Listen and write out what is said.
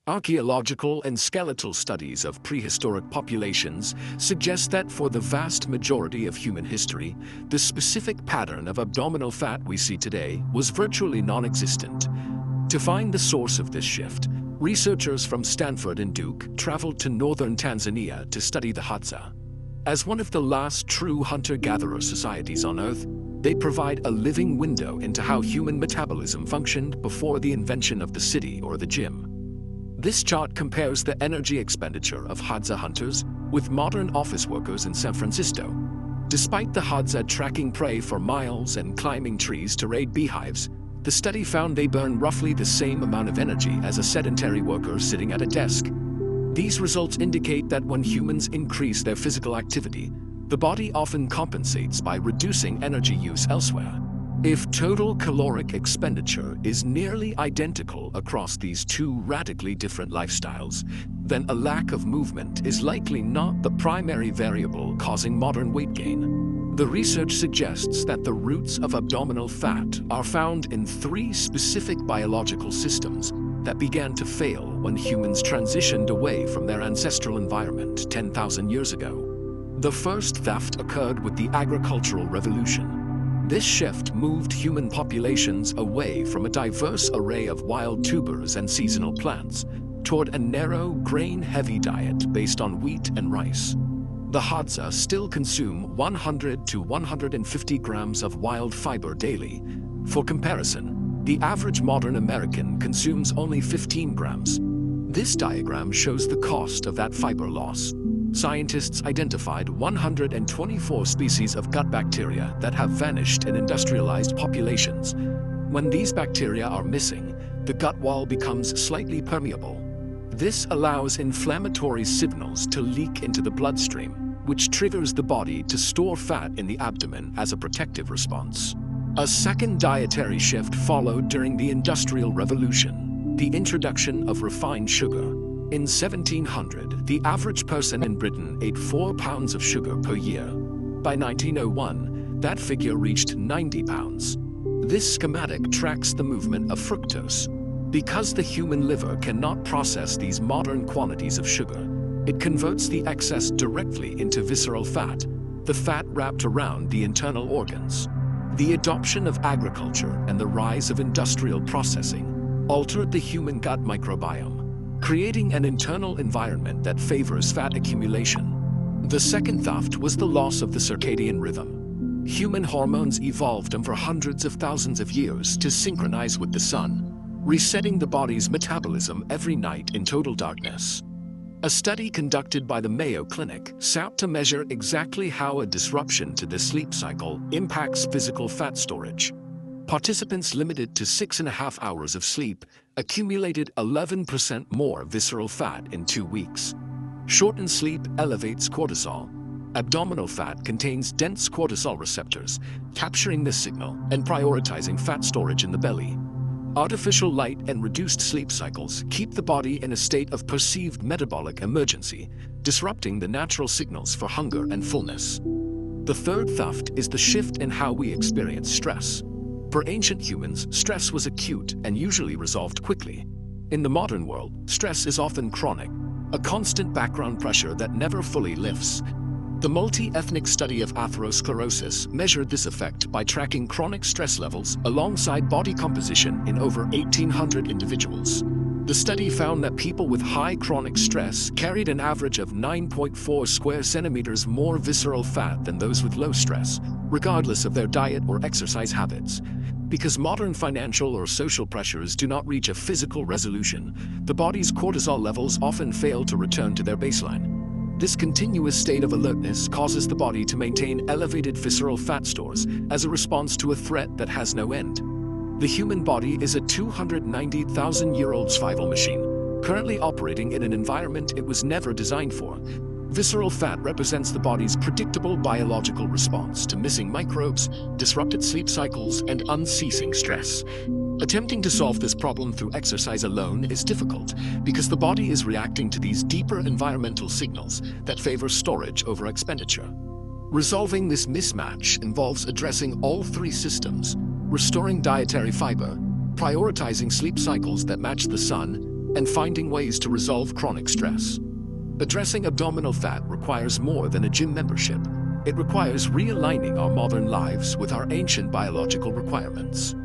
Archaeological and skeletal studies of prehistoric populations suggest that for the vast majority of human history, the specific pattern of abdominal fat we see today was virtually non-existent. To find the source of this shift, researchers from Stanford and Duke traveled to northern Tanzania to study the Hadza. As one of the last true hunter-gatherer societies on Earth, they provide a living window into how human metabolism functioned before the invention of the city or the gym. This chart compares the energy expenditure of Hadza hunters with modern office workers in San Francisco. Despite the Hadza tracking prey for miles and climbing trees to raid beehives, the study found they burn roughly the same amount of energy as a sedentary worker sitting at a desk. These results indicate that when humans increase their physical activity, the body often compensates by reducing energy use elsewhere. If total caloric expenditure is nearly identical across these two radically different lifestyles, then a lack of movement is likely not the primary variable causing modern weight gain. The research suggests that the roots of abdominal fat are found in three specific biological systems that began to fail when humans transitioned away from their ancestral environment 10,000 years ago. The first theft occurred with the agricultural revolution. This shift moved human populations away from a diverse array of wild tubers and seasonal plants toward a narrow, grain-heavy diet based on wheat and rice. The Hadza still consume 100 to 150 grams of wild fiber daily. For comparison, the average modern American consumes only 15 grams. This diagram shows the cost of that fiber loss. Scientists identified 124 species of gut bacteria that have vanished in industrialized populations. When these bacteria are missing, the gut wall becomes slightly permeable. This allows inflammatory signals to leak into the bloodstream, which triggers the body to store fat in the abdomen as a protective response. A second dietary shift followed during the Industrial Revolution, the introduction of refined sugar. In 1700, the average person in Britain ate 4 pounds of sugar per year. By 1901, that figure reached 90 pounds. This schematic tracks the movement of fructose. Because the human liver cannot process these modern quantities of sugar, it converts the excess directly into visceral fat, the fat wrapped around the internal organs. The adoption of agriculture and the rise of industrial processing altered the human gut microbiome, creating an internal environment that favors fat accumulation. The second theft was the loss of the circadian rhythm. Human hormones evolved over hundreds of thousands of years to synchronize with the sun, resetting the body's metabolism every night in total darkness. A study conducted by the Mayo Clinic sought to measure exactly how a disruption to the sleep cycle impacts physical fat storage. Participants limited to 6.5 hours of sleep accumulated 11% more visceral fat in 2 weeks. Shortened sleep elevates cortisol. Abdominal fat contains dense cortisol receptors, capturing this signal and prioritizing fat storage in the belly. Artificial light and reduced sleep cycles keep the body in a state of perceived metabolic emergency, disrupting the natural signals for hunger and fullness. The third theft is the shift in how we experience stress. For ancient humans, stress was acute and usually resolved quickly. In the modern world, stress is often chronic, a constant background pressure that never fully lifts. The multi-ethnic study of atherosclerosis measured this effect by tracking chronic stress levels alongside body composition in over 1,800 individuals. The study found that people with high chronic stress carried an average of 9.4 square centimeters more visceral fat than those with low stress, regardless of their diet or exercise habits. Because modern financial or social pressures do not reach a physical resolution, the body's cortisol levels often fail to return to their baseline. This continuous state of alertness causes the body to maintain elevated visceral fat stores as a response to a threat that has no end. The human body is a 290,000-year-old survival machine, currently operating in an environment it was never designed for. Visceral fat represents the body's predictable biological response to missing microbes, disrupted sleep cycles, and unceasing stress. Attempting to solve this problem through exercise alone is difficult because the body is reacting to these deeper environmental signals that favor storage over expenditure. Resolving this mismatch involves addressing all three systems, restoring dietary fiber, prioritizing sleep cycles that match the sun, and finding ways to resolve chronic stress. Addressing abdominal fat requires more than a gym membership. It requires realigning our modern lives with our ancient biological requirements.